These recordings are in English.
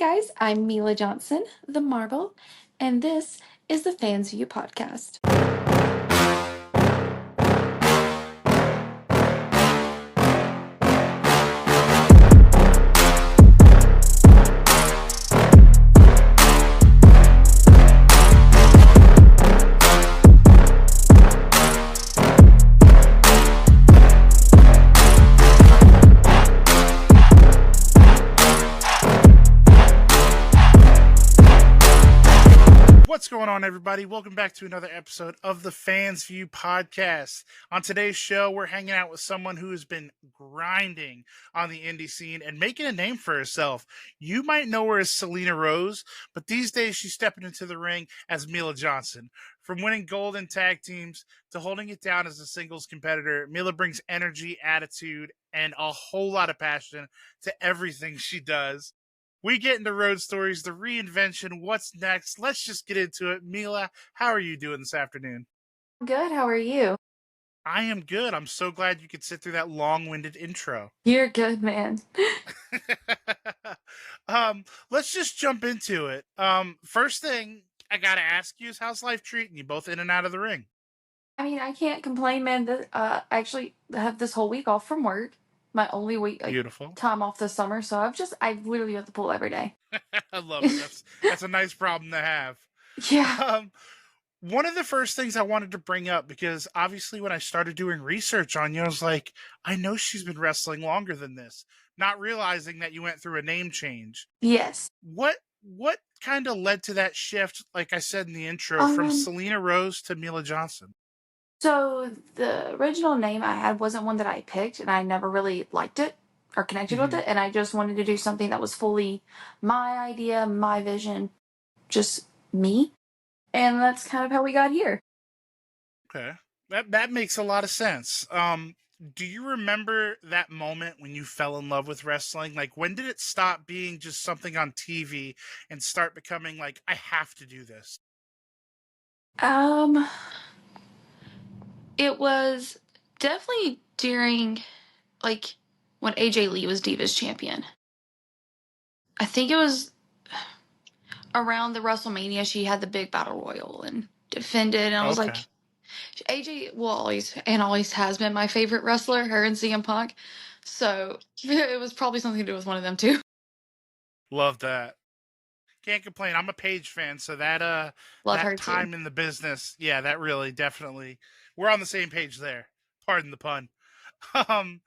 guys, I'm Mila Johnson, the Marble, and this is the Fans View Podcast. What's going on, everybody? Welcome back to another episode of the Fans View Podcast. On today's show, we're hanging out with someone who has been grinding on the indie scene and making a name for herself. You might know her as Selena Rose, but these days she's stepping into the ring as Mila Johnson. From winning gold in tag teams to holding it down as a singles competitor, Mila brings energy, attitude, and a whole lot of passion to everything she does. We get into road stories, the reinvention, what's next. Let's just get into it. Mila, how are you doing this afternoon? Good, how are you? I am good. I'm so glad you could sit through that long-winded intro. You're good, man. Let's just jump into it. First thing I gotta ask you is, how's life treating you, both in and out of the ring? I mean, I can't complain, man. I actually have this whole week off from work. My only week, Beautiful. time off this summer, so I've literally at the pool every day. I love it. That's a nice problem to have. Yeah. One of the first things I wanted to bring up, because obviously when I started doing research on you, I was like, I know she's been wrestling longer than this, not realizing that you went through a name change. Yes. What kind of led to that shift, like I said in the intro, from Selena Rose to Mila Johnson? So the original name I had wasn't one that I picked, and I never really liked it or connected with it, and I just wanted to do something that was fully my idea, my vision, just me. And that's kind of how we got here. Okay. That makes a lot of sense. Do you remember that moment when you fell in love with wrestling? Like, when did it stop being just something on TV and start becoming like, I have to do this? It was definitely during, like, when AJ Lee was Divas champion. I think it was around the WrestleMania. She had the big battle royal and defended, and I was like, AJ will always has been my favorite wrestler, her and CM Punk. So it was probably something to do with one of them too. Love that. Can't complain. I'm a Paige fan, so that Love her that time too. in the business, yeah, that really definitely, we're on the same page there. Pardon the pun. Um,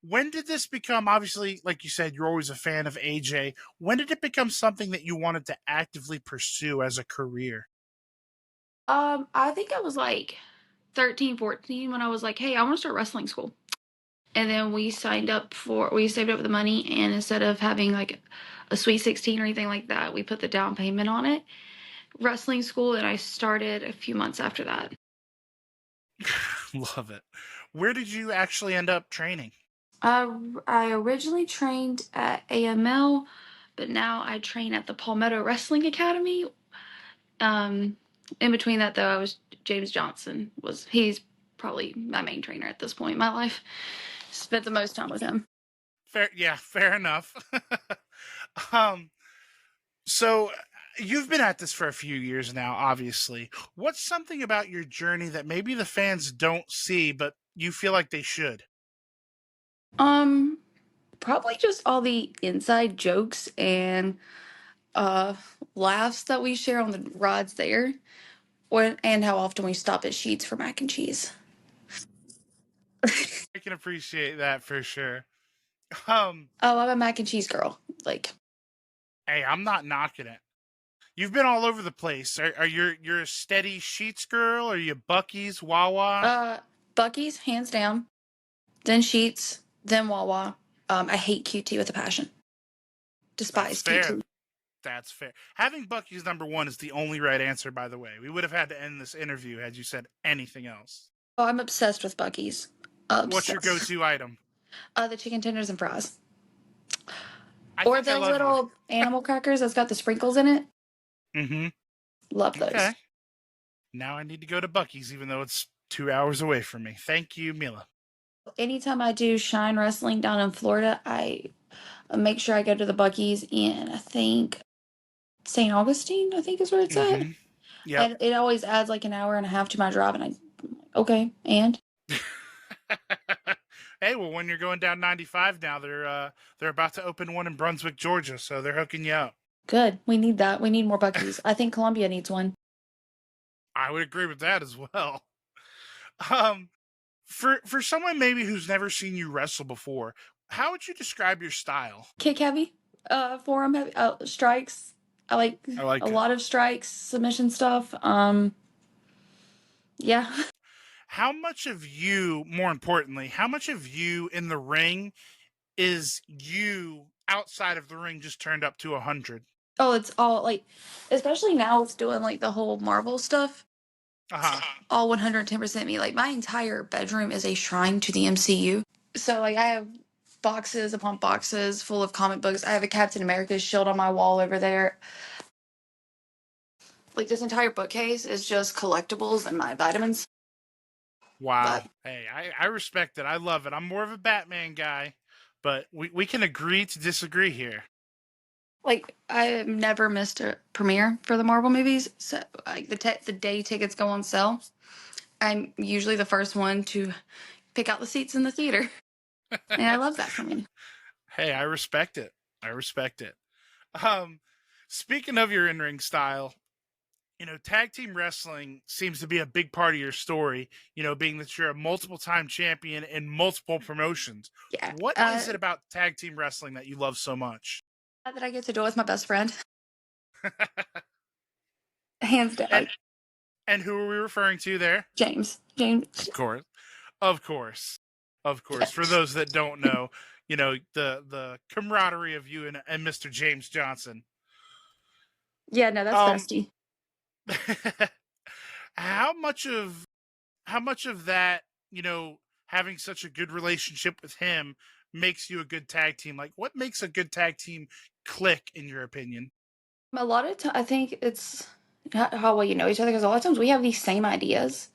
when did this become, obviously, like you said, you're always a fan of AJ. When did it become something that you wanted to actively pursue as a career? I think I was like 13, 14 when I was like, hey, I want to start wrestling school. And then we saved up the money, and instead of having like a Sweet 16 or anything like that, we put the down payment on it. Wrestling school, and I started a few months after that. Love it. Where did you actually end up training? I originally trained at AML, but now I train at the Palmetto Wrestling Academy. In between that, though, I was James Johnson. He's probably my main trainer at this point in my life. Spent the most time with him. Fair enough. um, so you've been at this for a few years now, obviously. What's something about your journey that maybe the fans don't see, but you feel like they should? Probably just all the inside jokes and laughs that we share on the rides there, and how often we stop at Sheets for mac and cheese. I can appreciate that for sure. Um, Oh, I'm a mac and cheese girl. Like, hey, I'm not knocking it. You've been all over the place. Are you're a steady Sheets girl? Are you Bucky's, Wawa? Bucky's, hands down. Then Sheets, then Wawa. I hate QT with a passion. That's Despise fair. QT. That's fair. Having Bucky's number one is the only right answer, by the way. We would have had to end this interview had you said anything else. Oh, I'm obsessed with Bucky's. What's your go-to item? The chicken tenders and fries. I Or think I those love little animal crackers that's got the sprinkles in it. Mm-hmm. Love those. Okay. Now I need to go to Bucky's, even though it's 2 hours away from me. Thank you, Mila. Anytime I do Shine Wrestling down in Florida, make sure I go to the Buc-ee's in, I think, St. Augustine, I think is where it's at. Mm-hmm. Yep. And it always adds like an hour and a half to my drive, and okay, and Hey, well, when you're going down 95 now, they're about to open one in Brunswick, Georgia, so they're hooking you up. good. We need that. We need more Buc-ee's. I think Columbia needs one. I would agree with that as well. Um, for someone maybe who's never seen you wrestle before, how would you describe your style? Kick heavy, forearm heavy, strikes. I like I a like it. lot of strikes, submission stuff. Yeah. How much of you, more importantly, how much of you in the ring is you outside of the ring just turned up to 100? Oh, it's all like, especially now it's doing like the whole Marvel stuff. Uh-huh. All 110% me. Like my entire bedroom is a shrine to the MCU. So like I have boxes upon boxes full of comic books. I have a Captain America shield on my wall over there. Like this entire bookcase is just collectibles and my vitamins. Wow. But Hey, I respect it. I love it. I'm more of a Batman guy, but we can agree to disagree here. like I have never missed a premiere for the Marvel movies. So like the day tickets go on sale, I'm usually the first one to pick out the seats in the theater. And I love that for me. Hey, I respect it. I respect it. Um, Speaking of your in-ring style, tag team wrestling seems to be a big part of your story, being that you're a multiple time champion in multiple promotions. Yeah. What is it about tag team wrestling that you love so much? That I get to do it with my best friend. Hands down. and and who are we referring to there? James. Of course. Of course. Of course. For those that don't know, the camaraderie of you and Mr. James Johnson. Yeah, no, that's Um bestie. how much of that, having such a good relationship with him makes you a good tag team? Like, what makes a good tag team click, in your opinion? A lot of times, I think it's how well you know each other because a lot of times we have these same ideas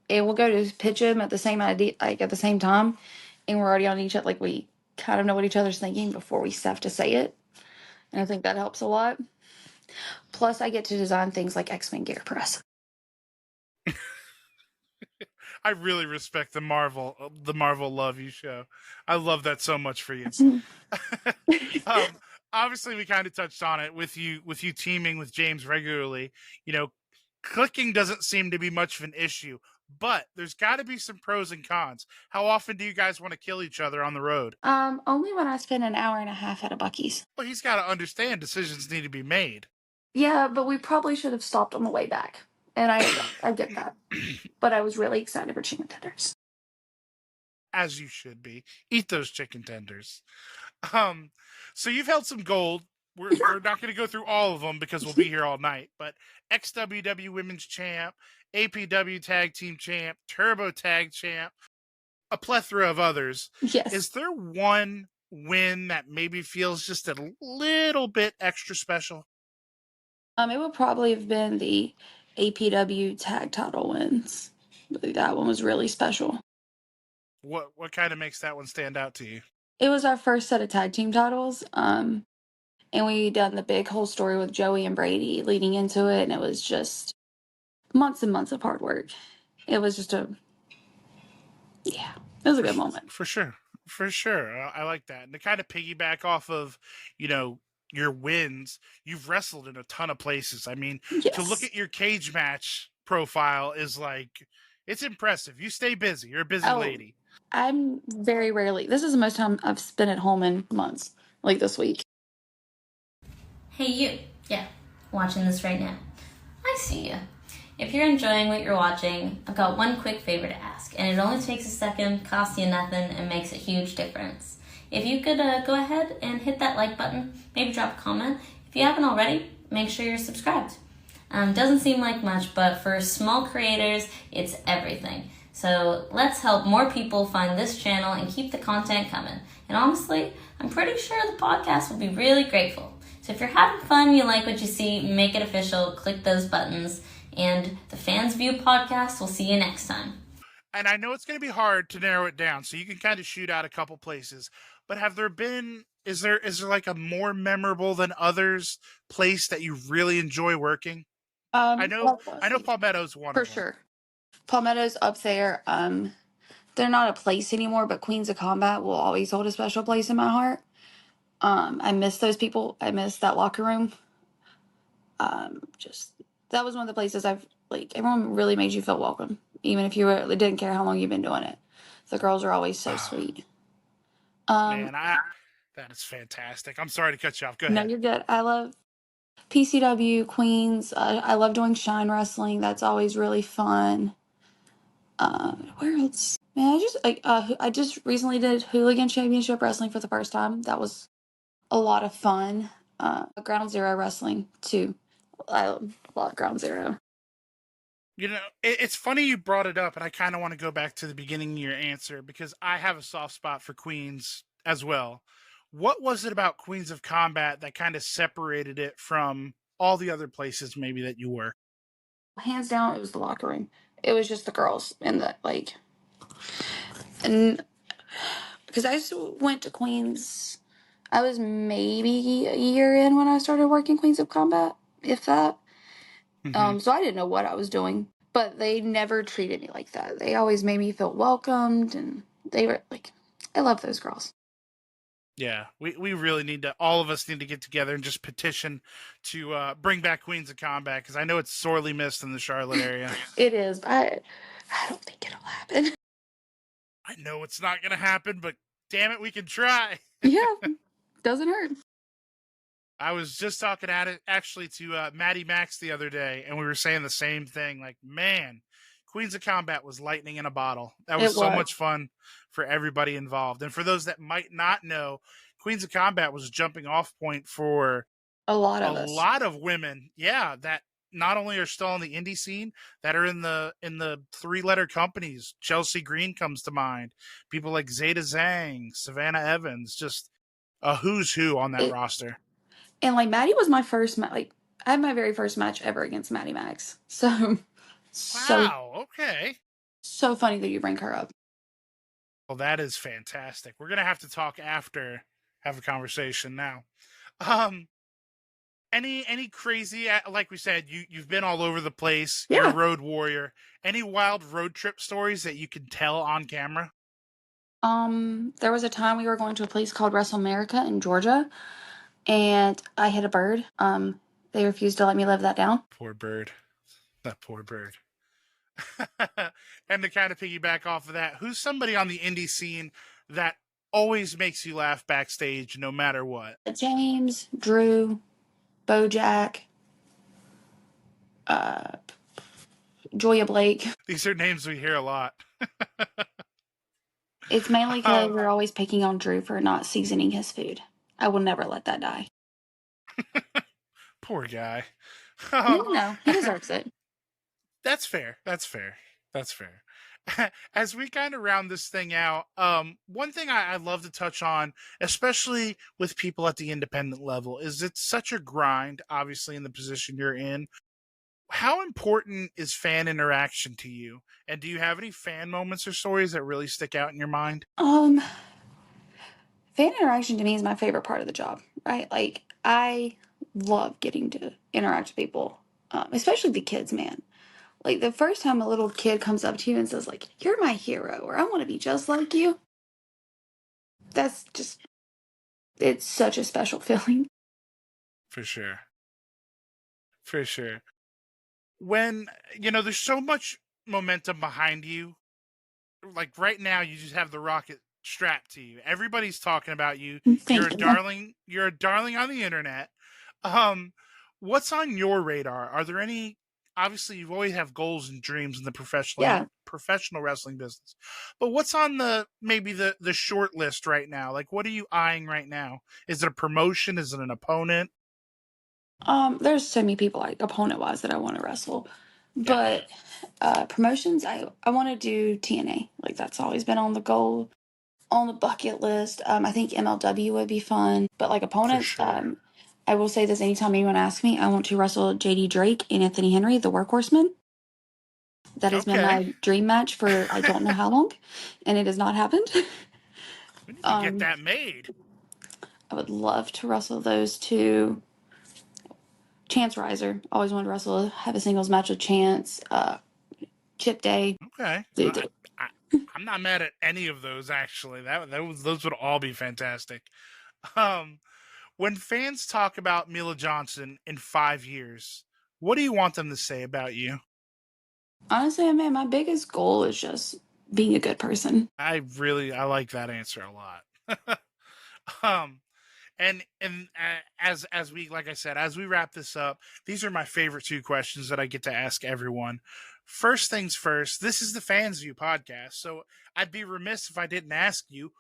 and we'll go to pitch them at the same idea, like at the same time, and we're already on each other. Like we kind of know what each other's thinking before we have to say it, and I think that helps a lot. Plus, I get to design things like X-Men gear for us. I really respect the Marvel love you show. I love that so much for you. um, Obviously, we kind of touched on it with you teaming with James regularly. You know, Clicking doesn't seem to be much of an issue, but there's got to be some pros and cons. How often do you guys want to kill each other on the road? Only when I spend an hour and a half at a Buc-ee's. Well, he's got to understand decisions need to be made. Yeah, but we probably should have stopped on the way back, and I get that, but I was really excited for chicken tenders. As you should be. Eat those chicken tenders. Um, so you've held some gold. We're not going to go through all of them because we'll be here all night. But XWW Women's Champ, APW Tag Team Champ, Turbo Tag Champ, a plethora of others. Yes. Is there one win that maybe feels just a little bit extra special? It would probably have been the APW tag title wins. That one was really special. What kind of makes that one stand out to you? It was our first set of tag team titles. And we done the big whole story with Joey and Brady leading into it, and it was just months and months of hard work. It was just yeah, it was a good moment. For sure. For sure. I like that. And to kind of piggyback off of, you know, your wins, you've wrestled in a ton of places. I mean, to look Yes. at your cage match profile is like, it's impressive. You stay busy. You're a busy Oh, lady. I'm very rarely. This is the most time I've spent at home in months, like this week. Hey you, yeah, watching this right now. I see you. If you're enjoying what you're watching, I've got one quick favor to ask, and it only takes a second, costs you nothing, and makes a huge difference. If you could go ahead and hit that like button, maybe drop a comment. If you haven't already, make sure you're subscribed. Doesn't seem like much, but for small creators, it's everything. So let's help more people find this channel and keep the content coming. And honestly, I'm pretty sure the podcast will be really grateful. So if you're having fun, you like what you see, make it official, click those buttons, and the Fans View podcast, we'll see you next time. And I know it's going to be hard to narrow it down, so you can kind of shoot out a couple places. But have there been Is there like a more memorable than others place that you really enjoy working? I know Well, Palmetto's one for of them. sure. Palmetto's up there. They're not a place anymore, but Queens of Combat will always hold a special place in my heart. I miss those people. I miss that locker room. Just that was one of the places I've like. Everyone really made you feel welcome, even if you were they didn't care how long you've been doing it. The girls are always so Oh, sweet. man, that is fantastic. I'm sorry to cut you off. Go No, ahead. you're good. I love PCW Queens. I love doing Shine Wrestling. That's always really fun. Where else? Man, I just recently did Hooligan Championship Wrestling for the first time. That was a lot of fun. Ground Zero Wrestling too. I love Ground Zero. You know, it's funny you brought it up, and I kind of want to go back to the beginning of your answer because I have a soft spot for Queens as well. What was it about Queens of Combat that kind of separated it from all the other places maybe that you were? Hands down, it was the locker room. It was just the girls and the like, and because I just went to Queens, I was maybe a year in when I started working Queens of Combat, if that. Hmm. So I didn't know what I was doing, but they never treated me like that. They always made me feel welcomed, and they were like, I love those girls. Yeah, we really need to, all of us need to get together and just petition to bring back Queens of Combat because I know it's sorely missed in the Charlotte area. It is, but I don't think it'll happen. I know it's not going to happen, but damn it, we can try. Yeah, doesn't hurt. I was just talking at it actually to Maddie Max the other day, and we were saying the same thing. Like, man, Queens of Combat was lightning in a bottle. That was It so was much fun for everybody involved. And for those that might not know, Queens of Combat was a jumping off point for a lot a of us. lot of women. Yeah, that not only are still on the indie scene, that are in the three-letter companies. Chelsea Green comes to mind. People like Zeta Zhang, Savannah Evans, just a who's who on that It, roster. and like Maddie was my first like I had my very first match ever against Maddie Max. So so Wow. Okay. so funny that you bring her up. Well, that is fantastic. We're gonna have to talk after, have a conversation now. Um, any crazy, like we said, you've been all over the place. You're a Yeah. road warrior. Any wild road trip stories that you can tell on camera? There was a time we were going to a place called Wrestle America in Georgia, and I hit a bird. They refused to let me live that down. Poor bird. That poor bird. And to kind of piggyback off of that, who's somebody on the indie scene that always makes you laugh backstage, no matter what? James, Drew, Bojack, uh, Joya Blake. These are names we hear a lot. It's mainly because Um, we're always picking on Drew for not seasoning his food. I will never let that die. Poor guy. No, Um, no, he deserves it. that's fair. That's fair. That's fair. As we kind of round this thing out, one thing I'd love to touch on, especially with people at the independent level, is it's such a grind, obviously, in the position you're in. How important is fan interaction to you? And do you have any fan moments or stories that really stick out in your mind? Um, Fan interaction to me is my favorite part of the job, right? Like, I love getting to interact with people, especially the kids, man. Like, the first time a little kid comes up to you and says, like, you're my hero, or I want to be just like you, that's just, it's such a special feeling. For sure. For sure. When, there's so much momentum behind you, like right now you just have the rocket strapped to you. Everybody's talking about you. You're a Thank you. darling. You're a darling on the internet. Um, what's on your radar? Are there any? Obviously, you always have goals and dreams in the Yeah. professional wrestling business. But what's on the short list right now? Like, what are you eyeing right now? Is it a promotion? Is it an opponent? There's so many people like opponent wise that I want to wrestle, Yeah, but promotions, I want to do TNA. Like that's always been on the goal, on the bucket list. I think MLW would be fun, but like for opponents, sure. I will say this anytime anyone asks me, I want to wrestle JD Drake and Anthony Henry, the Workhorseman. That has been Okay, my dream match for I don't know how long, and it has not happened. we need to get um, that made. I would love to wrestle those two. Chance Riser. Always wanted to wrestle, have a singles match with Chance. Chip Day. Okay. I'm not mad at any of those, actually. Those would all be fantastic. Um, when fans talk about Mila Johnson in 5 years, what do you want them to say about you? Honestly, man, my biggest goal is just being a good person. I like that answer a lot. um, as we, like I said, as we wrap this up, these are my favorite 2 questions that I get to ask everyone. First things first, this is the Fans View podcast, so I'd be remiss if I didn't ask you,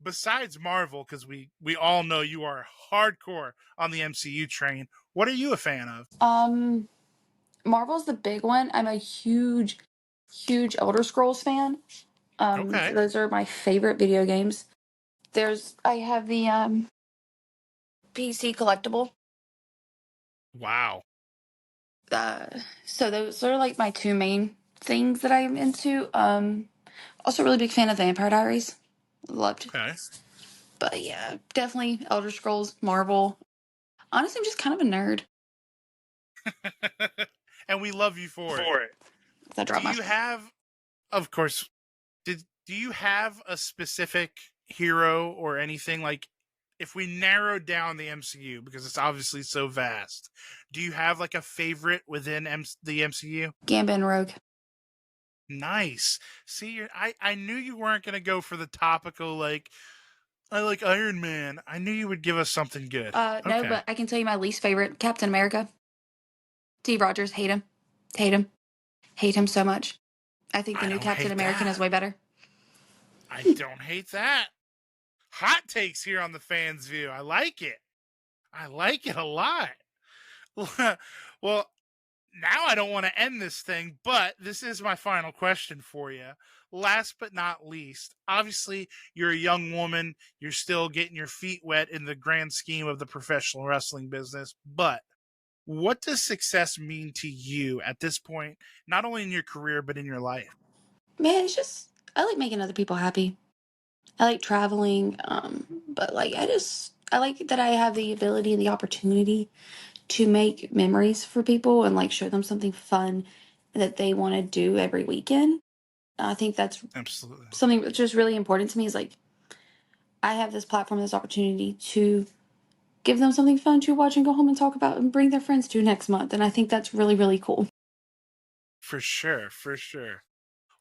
besides Marvel, because we all know you are hardcore on the MCU train, what are you a fan of? Marvel's the big one. I'm a huge Elder Scrolls fan. Okay. Those are my favorite video games. I have the PC collectible. Wow. So those are like my 2 main things that I'm into. Also really big fan of Vampire Diaries. Loved. Okay. But yeah, definitely Elder Scrolls, Marvel. Honestly, I'm just kind of a nerd. And we love you for it. Do you have, of course, do you have a specific hero or anything? Like, if we narrowed down the MCU, because it's obviously so vast, do you have like a favorite within the MCU? Gambit and Rogue. Nice. See, I knew you weren't going to go for the topical, like, I like Iron Man. I knew you would give us something good. No, but I can tell you my least favorite, Captain America. Steve Rogers, hate him. Hate him. Hate him so much. I think the new Captain American is way better. I don't hate that. Hot takes here on the Fans View. I like it. I like it a lot. Well, now I don't want to end this thing, but this is my final question for you. Last but not least, obviously, you're a young woman. You're still getting your feet wet in the grand scheme of the professional wrestling business. But what does success mean to you at this point, not only in your career, but in your life? Man, it's just, I like making other people happy. I like traveling, but like I like that I have the ability and the opportunity to make memories for people and like show them something fun that they want to do every weekend. I think that's Absolutely something that's just really important to me is like I have this platform, this opportunity to give them something fun to watch and go home and talk about and bring their friends to next month. And I think that's really, really cool. For sure. For sure.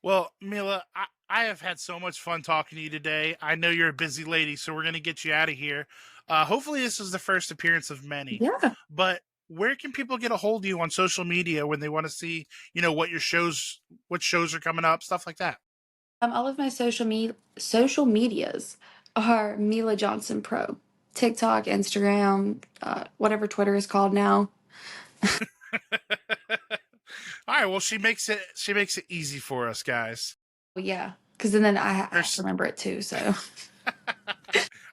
Well, Mila, I have had so much fun talking to you today. I know you're a busy lady, so we're going to get you out of here. Hopefully, this is the first appearance of many. Yeah. But where can people get a hold of you on social media when they want to see, what shows are coming up, stuff like that? All of my social medias are Mila Johnson Pro. TikTok, Instagram, whatever Twitter is called now. All right. Well, she makes it easy for us, guys. Well, yeah, because then I have to remember it too. So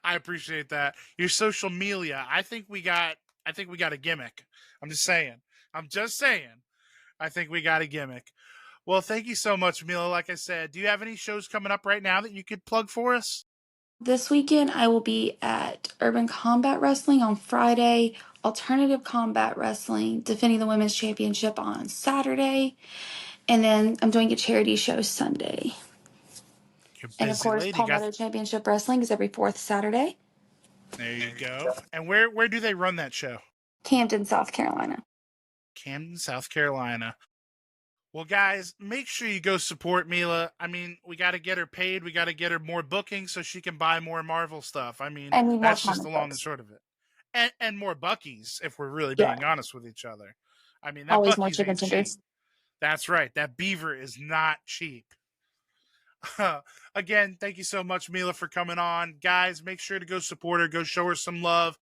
I appreciate that. Your social media. I think we got a gimmick. I'm just saying. I think we got a gimmick. Well, thank you so much, Mila. Like I said, do you have any shows coming up right now that you could plug for us? this weekend I will be at Urban Combat Wrestling on Friday, Alternative Combat Wrestling, defending the Women's Championship on Saturday, and then I'm doing a charity show Sunday. And of course, Palmetto Championship Wrestling is every 4th Saturday. There you go. And where do they run that show? Camden, South Carolina. Camden, South Carolina. Well, guys, make sure you go support Mila. I mean, we got to get her paid. We got to get her more bookings so she can buy more Marvel stuff. I mean, that's just the long and short of it. And more Buckies, if we're really being honest with each other. I mean, that always Bucky's more chicken ain't cheap. tenders. That's right. That beaver is not cheap. Again, thank you so much, Mila, for coming on. Guys, make sure to go support her. Go show her some love.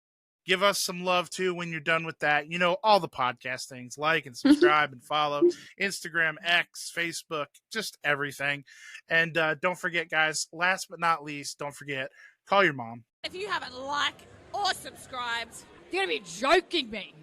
Give us some love, too, when you're done with that. All the podcast things. Like and subscribe and follow. Instagram, X, Facebook, just everything. And don't forget, guys, last but not least, don't forget, call your mom. If you haven't liked or subscribed, you're going to be joking me.